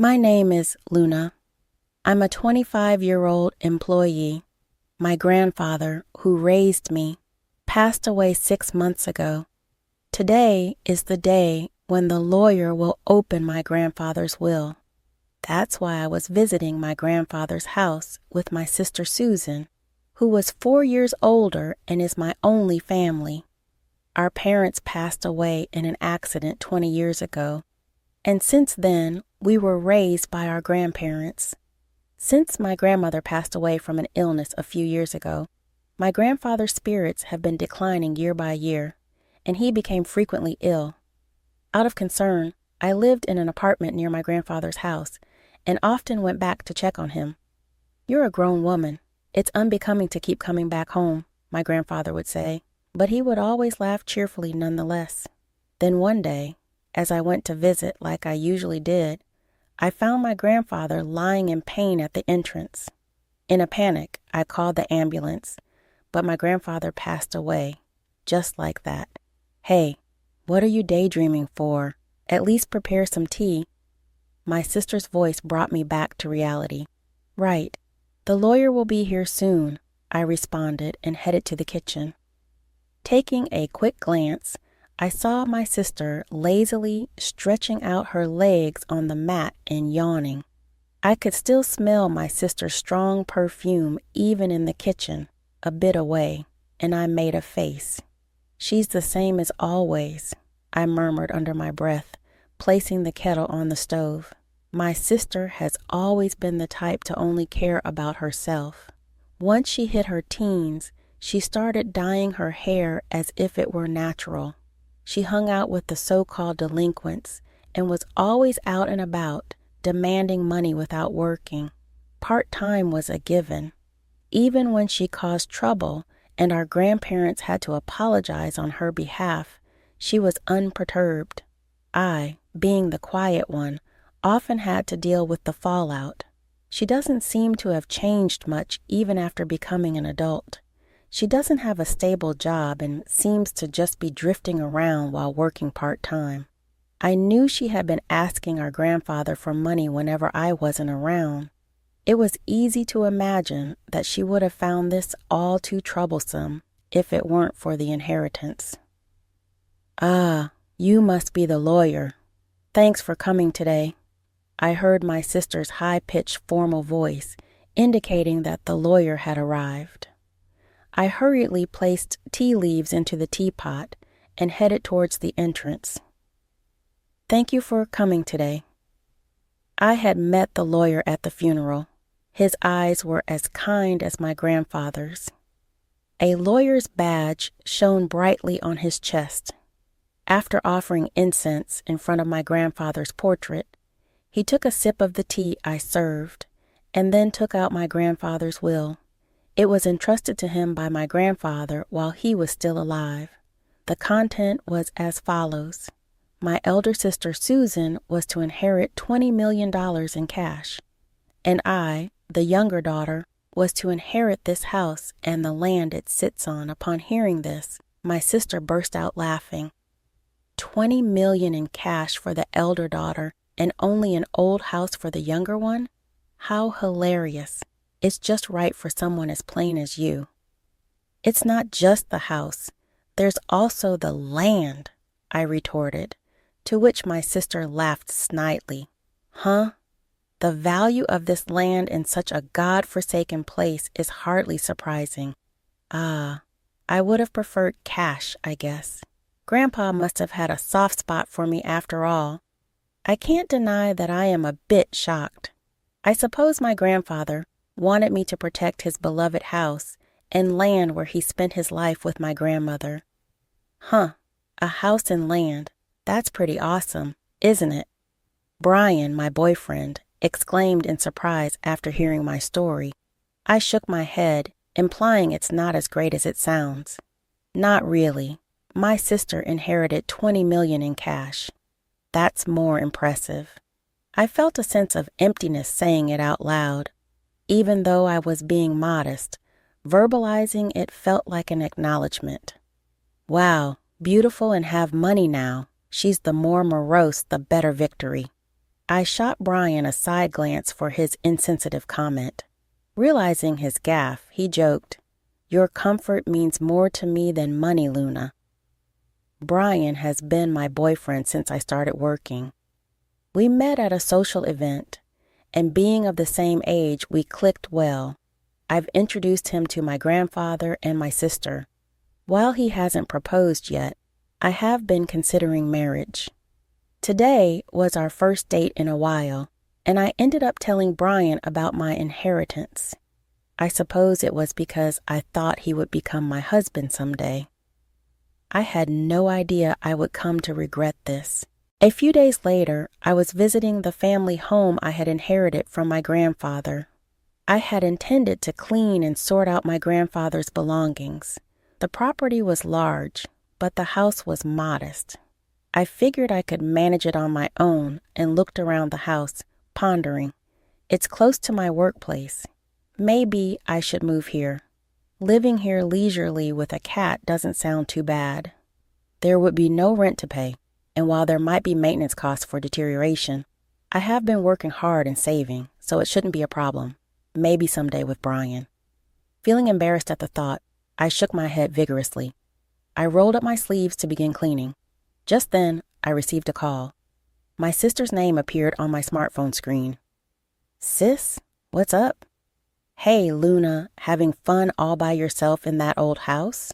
My name is Luna. I'm a 25-year-old employee. My grandfather, who raised me, passed away 6 months ago. Today is the day when the lawyer will open my grandfather's will. That's why I was visiting my grandfather's house with my sister Susan, who was 4 years older and is my only family. Our parents passed away in an accident 20 years ago, and since then, we were raised by our grandparents. Since my grandmother passed away from an illness a few years ago, my grandfather's spirits have been declining year by year, and he became frequently ill. Out of concern, I lived in an apartment near my grandfather's house and often went back to check on him. "You're a grown woman. It's unbecoming to keep coming back home," my grandfather would say, but he would always laugh cheerfully nonetheless. Then one day, as I went to visit like I usually did, I found my grandfather lying in pain at the entrance. In a panic, I called the ambulance, but my grandfather passed away, just like that. "Hey, what are you daydreaming for? At least prepare some tea." My sister's voice brought me back to reality. "Right, the lawyer will be here soon," I responded and headed to the kitchen. Taking a quick glance, I saw my sister lazily stretching out her legs on the mat and yawning. I could still smell my sister's strong perfume even in the kitchen, a bit away, and I made a face. "She's the same as always," I murmured under my breath, placing the kettle on the stove. My sister has always been the type to only care about herself. Once she hit her teens, she started dyeing her hair as if it were natural. She hung out with the so-called delinquents and was always out and about, demanding money without working. Part-time was a given. Even when she caused trouble and our grandparents had to apologize on her behalf, she was unperturbed. I, being the quiet one, often had to deal with the fallout. She doesn't seem to have changed much even after becoming an adult. She doesn't have a stable job and seems to just be drifting around while working part-time. I knew she had been asking our grandfather for money whenever I wasn't around. It was easy to imagine that she would have found this all too troublesome if it weren't for the inheritance. "Ah, you must be the lawyer. Thanks for coming today." I heard my sister's high-pitched formal voice, indicating that the lawyer had arrived. I hurriedly placed tea leaves into the teapot and headed towards the entrance. "Thank you for coming today." I had met the lawyer at the funeral. His eyes were as kind as my grandfather's. A lawyer's badge shone brightly on his chest. After offering incense in front of my grandfather's portrait, he took a sip of the tea I served and then took out my grandfather's will. It was entrusted to him by my grandfather while he was still alive. The content was as follows. My elder sister Susan was to inherit $20 million in cash, and I, the younger daughter, was to inherit this house and the land it sits on. Upon hearing this, my sister burst out laughing. $20 million in cash for the elder daughter and only an old house for the younger one? How hilarious. It's just right for someone as plain as you. "It's not just the house. There's also the land," I retorted, to which my sister laughed snidely. "Huh? The value of this land in such a God-forsaken place is hardly surprising. Ah, I would have preferred cash, I guess. Grandpa must have had a soft spot for me after all. I can't deny that I am a bit shocked. I suppose my grandfather wanted me to protect his beloved house and land where he spent his life with my grandmother. Huh, a house and land. That's pretty awesome, isn't it?" Brian, my boyfriend, exclaimed in surprise after hearing my story. I shook my head, implying it's not as great as it sounds. "Not really. My sister inherited $20 million in cash. That's more impressive." I felt a sense of emptiness saying it out loud. Even though I was being modest, verbalizing it felt like an acknowledgement. "Wow, beautiful and have money now. She's the more morose, the better victory." I shot Brian a side glance for his insensitive comment. Realizing his gaffe, he joked, "Your comfort means more to me than money, Luna." Brian has been my boyfriend since I started working. We met at a social event, and being of the same age, we clicked well. I've introduced him to my grandfather and my sister. While he hasn't proposed yet, I have been considering marriage. Today was our first date in a while, and I ended up telling Brian about my inheritance. I suppose it was because I thought he would become my husband someday. I had no idea I would come to regret this. A few days later, I was visiting the family home I had inherited from my grandfather. I had intended to clean and sort out my grandfather's belongings. The property was large, but the house was modest. I figured I could manage it on my own and looked around the house, pondering. It's close to my workplace. Maybe I should move here. Living here leisurely with a cat doesn't sound too bad. There would be no rent to pay, and while there might be maintenance costs for deterioration, I have been working hard and saving, so it shouldn't be a problem. Maybe someday with Brian. Feeling embarrassed at the thought, I shook my head vigorously. I rolled up my sleeves to begin cleaning. Just then, I received a call. My sister's name appeared on my smartphone screen. "Sis, what's up?" "Hey, Luna, having fun all by yourself in that old house?"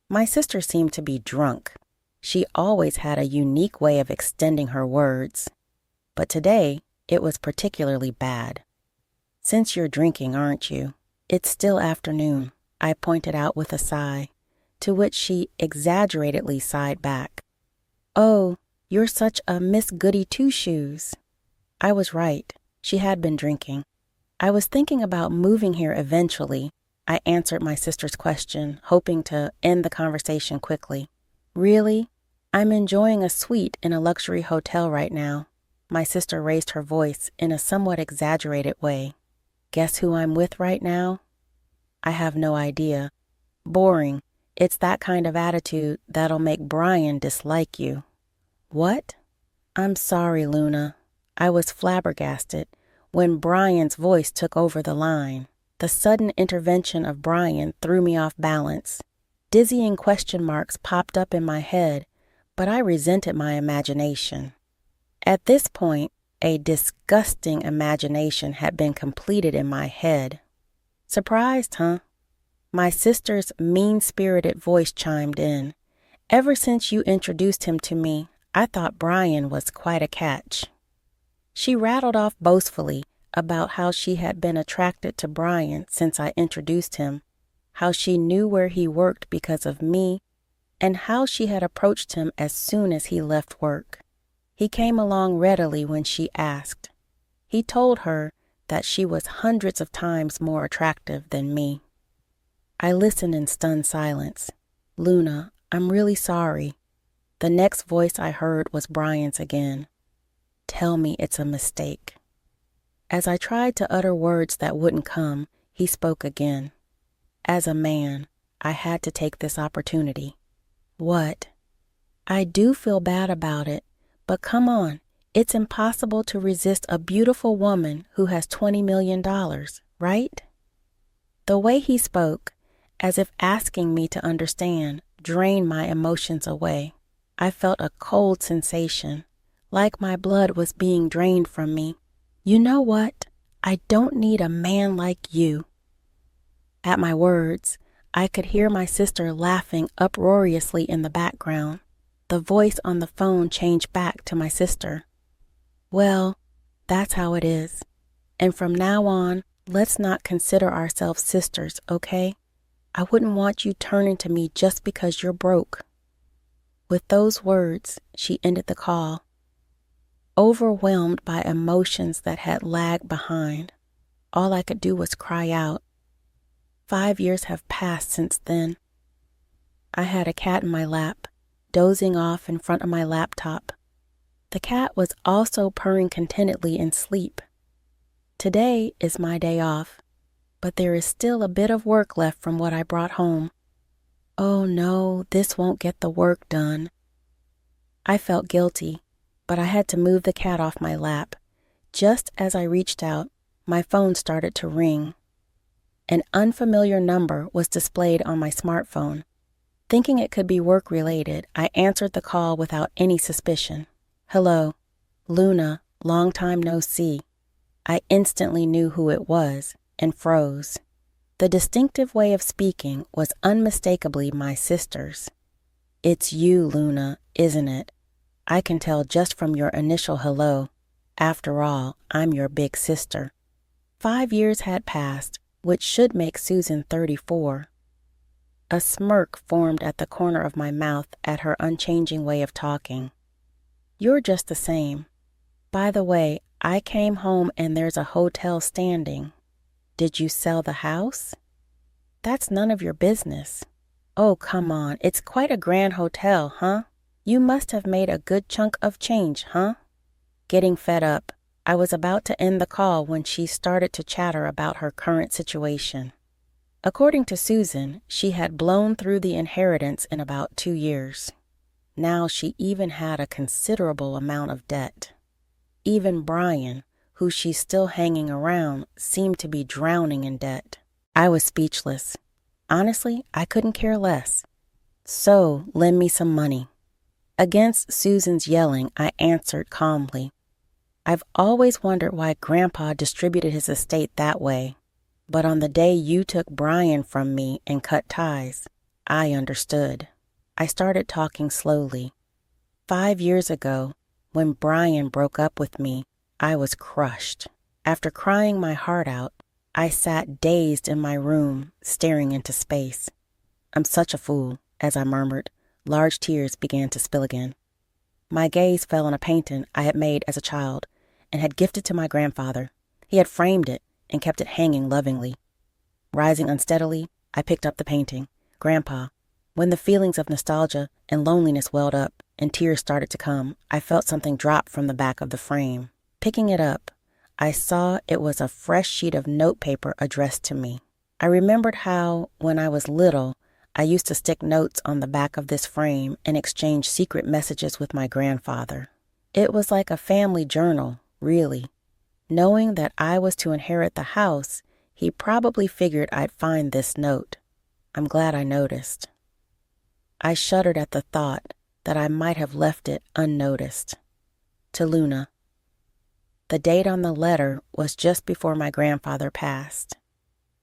My sister seemed to be drunk. She always had a unique way of extending her words. But today, it was particularly bad. "Since you're drinking, aren't you? It's still afternoon," I pointed out with a sigh, to which she exaggeratedly sighed back. "Oh, you're such a Miss Goody Two-Shoes." I was right. She had been drinking. "I was thinking about moving here eventually," I answered my sister's question, hoping to end the conversation quickly. "Really? I'm enjoying a suite in a luxury hotel right now." My sister raised her voice in a somewhat exaggerated way. "Guess who I'm with right now?" "I have no idea." "Boring. It's that kind of attitude that'll make Brian dislike you." "What?" "I'm sorry, Luna." I was flabbergasted when Brian's voice took over the line. The sudden intervention of Brian threw me off balance. Dizzying question marks popped up in my head, but I resented my imagination. At this point, a disgusting imagination had been completed in my head. "Surprised, huh?" My sister's mean-spirited voice chimed in. "Ever since you introduced him to me, I thought Brian was quite a catch." She rattled off boastfully about how she had been attracted to Brian since I introduced him, how she knew where he worked because of me, and how she had approached him as soon as he left work. He came along readily when she asked. He told her that she was hundreds of times more attractive than me. I listened in stunned silence. "Luna, I'm really sorry." The next voice I heard was Brian's again. "Tell me it's a mistake." As I tried to utter words that wouldn't come, he spoke again. "As a man, I had to take this opportunity." "What?" "I do feel bad about it, but come on, it's impossible to resist a beautiful woman who has $20 million, right?" The way he spoke, as if asking me to understand, drained my emotions away. I felt a cold sensation, like my blood was being drained from me. "You know what? I don't need a man like you." At my words, I could hear my sister laughing uproariously in the background. The voice on the phone changed back to my sister. "Well, that's how it is. And from now on, let's not consider ourselves sisters, okay? I wouldn't want you turning to me just because you're broke." With those words, she ended the call. Overwhelmed by emotions that had lagged behind, all I could do was cry out. 5 years have passed since then. I had a cat in my lap, dozing off in front of my laptop. The cat was also purring contentedly in sleep. Today is my day off, but there is still a bit of work left from what I brought home. Oh no, this won't get the work done. I felt guilty, but I had to move the cat off my lap, Just as I reached out, my phone started to ring. An unfamiliar number was displayed on my smartphone. Thinking it could be work-related, I answered the call without any suspicion. "Hello, Luna, long time no see." I instantly knew who it was and froze. The distinctive way of speaking was unmistakably my sister's. "It's you, Luna, isn't it? I can tell just from your initial hello. After all, I'm your big sister." 5 years had passed, which should make Susan 34. A smirk formed at the corner of my mouth at her unchanging way of talking. "You're just the same. By the way, I came home and there's a hotel standing. Did you sell the house?" "That's none of your business." "Oh, come on. It's quite a grand hotel, huh? You must have made a good chunk of change, huh?" Getting fed up, I was about to end the call when she started to chatter about her current situation. According to Susan, she had blown through the inheritance in about 2 years. Now she even had a considerable amount of debt. Even Brian, who she's still hanging around, seemed to be drowning in debt. I was speechless. Honestly, I couldn't care less. "So, lend me some money." Against Susan's yelling, I answered calmly. "I've always wondered why Grandpa distributed his estate that way. But on the day you took Brian from me and cut ties, I understood." I started talking slowly. 5 years ago, when Brian broke up with me, I was crushed. After crying my heart out, I sat dazed in my room, staring into space. "I'm such a fool," as I murmured. Large tears began to spill again. My gaze fell on a painting I had made as a child and had gifted to my grandfather. He had framed it and kept it hanging lovingly. Rising unsteadily, I picked up the painting. "Grandpa." When the feelings of nostalgia and loneliness welled up and tears started to come, I felt something drop from the back of the frame. Picking it up, I saw it was a fresh sheet of notepaper addressed to me. I remembered how, when I was little, I used to stick notes on the back of this frame and exchange secret messages with my grandfather. It was like a family journal, really. Knowing that I was to inherit the house, he probably figured I'd find this note. I'm glad I noticed. I shuddered at the thought that I might have left it unnoticed. To Luna. The date on the letter was just before my grandfather passed.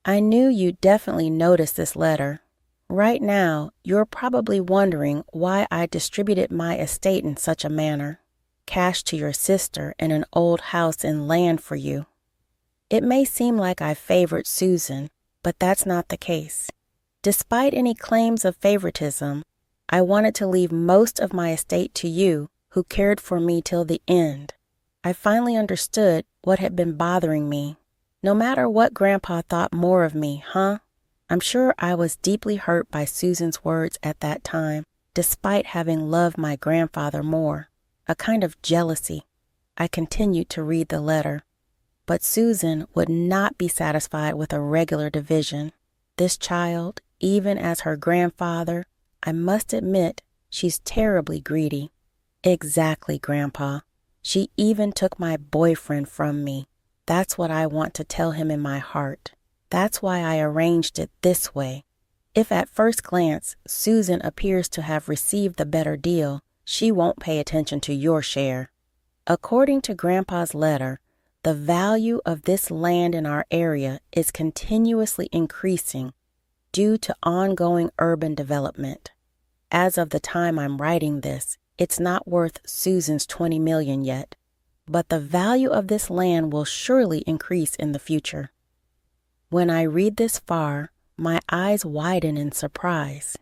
"I knew you'd definitely notice this letter. Right now, you're probably wondering why I distributed my estate in such a manner. Cash to your sister and an old house and land for you. It may seem like I favored Susan, but that's not the case. Despite any claims of favoritism, I wanted to leave most of my estate to you, who cared for me till the end. I finally understood what had been bothering me. No matter what Grandpa thought more of me, huh? I'm sure I was deeply hurt by Susan's words at that time, despite having loved my grandfather more. A kind of jealousy. I continued to read the letter. But Susan would not be satisfied with a regular division. This child, even as her grandfather, I must admit, she's terribly greedy. Exactly, Grandpa. She even took my boyfriend from me. That's what I want to tell him in my heart. That's why I arranged it this way. If at first glance Susan appears to have received the better deal, she won't pay attention to your share. According to Grandpa's letter, the value of this land in our area is continuously increasing due to ongoing urban development. As of the time I'm writing this, it's not worth Susan's $20 million yet, but the value of this land will surely increase in the future. When I read this far, my eyes widen in surprise.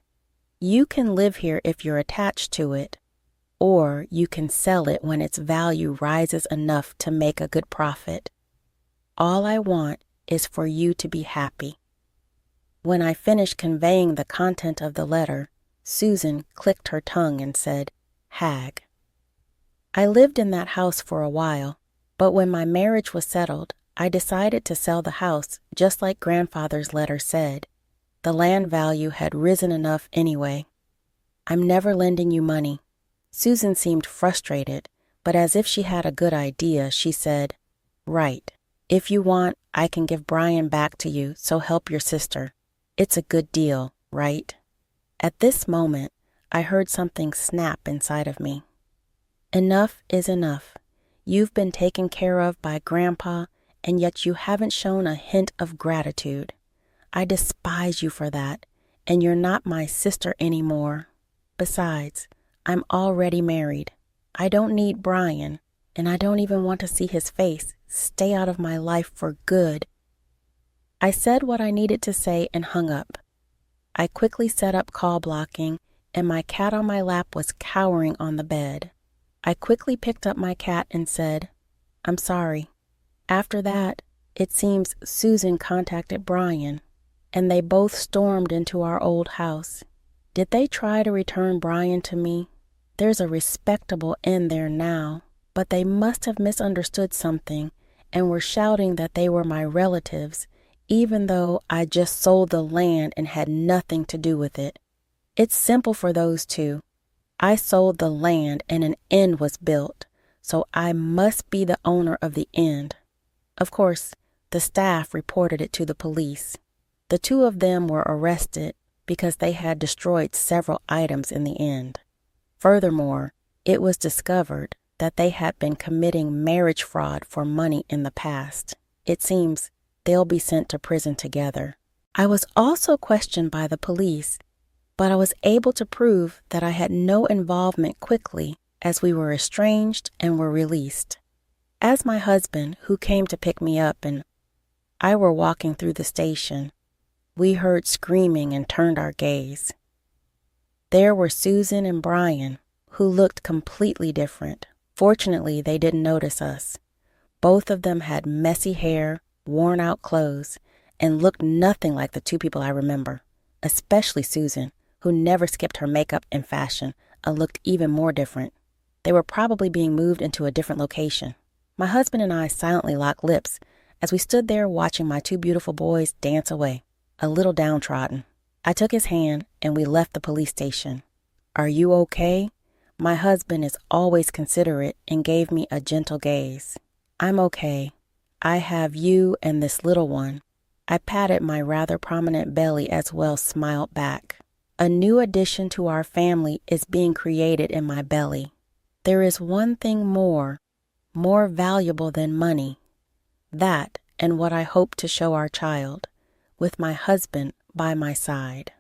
You can live here if you're attached to it, or you can sell it when its value rises enough to make a good profit. All I want is for you to be happy. When I finished conveying the content of the letter, Susan clicked her tongue and said, "Hag." I lived in that house for a while, but when my marriage was settled, I decided to sell the house just like Grandfather's letter said. The land value had risen enough anyway. "I'm never lending you money." Susan seemed frustrated, but as if she had a good idea, she said, Right. If you want, I can give Brian back to you, so help your sister. It's a good deal, right? At this moment, I heard something snap inside of me. Enough is enough. You've been taken care of by Grandpa, and yet you haven't shown a hint of gratitude. I despise you for that, and you're not my sister anymore. Besides, I'm already married. I don't need Brian, and I don't even want to see his face. Stay out of my life for good. I said what I needed to say and hung up. I quickly set up call blocking, and my cat on my lap was cowering on the bed. I quickly picked up my cat and said, "I'm sorry." After that, it seems Susan contacted Brian, and they both stormed into our old house. Did they try to return Brian to me? There's a respectable inn there now, but they must have misunderstood something and were shouting that they were my relatives, even though I just sold the land and had nothing to do with it. It's simple for those two. I sold the land and an inn was built, so I must be the owner of the inn. Of course, the staff reported it to the police. The two of them were arrested because they had destroyed several items in the inn. Furthermore, it was discovered that they had been committing marriage fraud for money in the past. It seems they'll be sent to prison together. I was also questioned by the police, but I was able to prove that I had no involvement quickly as we were estranged and were released. As my husband, who came to pick me up, and I were walking through the station, we heard screaming and turned our gaze. There were Susan and Brian, who looked completely different. Fortunately, they didn't notice us. Both of them had messy hair, worn-out clothes, and looked nothing like the two people I remember, especially Susan, who never skipped her makeup and fashion and looked even more different. They were probably being moved into a different location. My husband and I silently locked lips as we stood there watching my two beautiful boys dance away, a little downtrodden. I took his hand and we left the police station. "Are you okay?" My husband is always considerate and gave me a gentle gaze. "I'm okay. I have you and this little one." I patted my rather prominent belly as well, smiled back. A new addition to our family is being created in my belly. There is one thing more valuable than money. That and what I hope to show our child, with my husband by my side.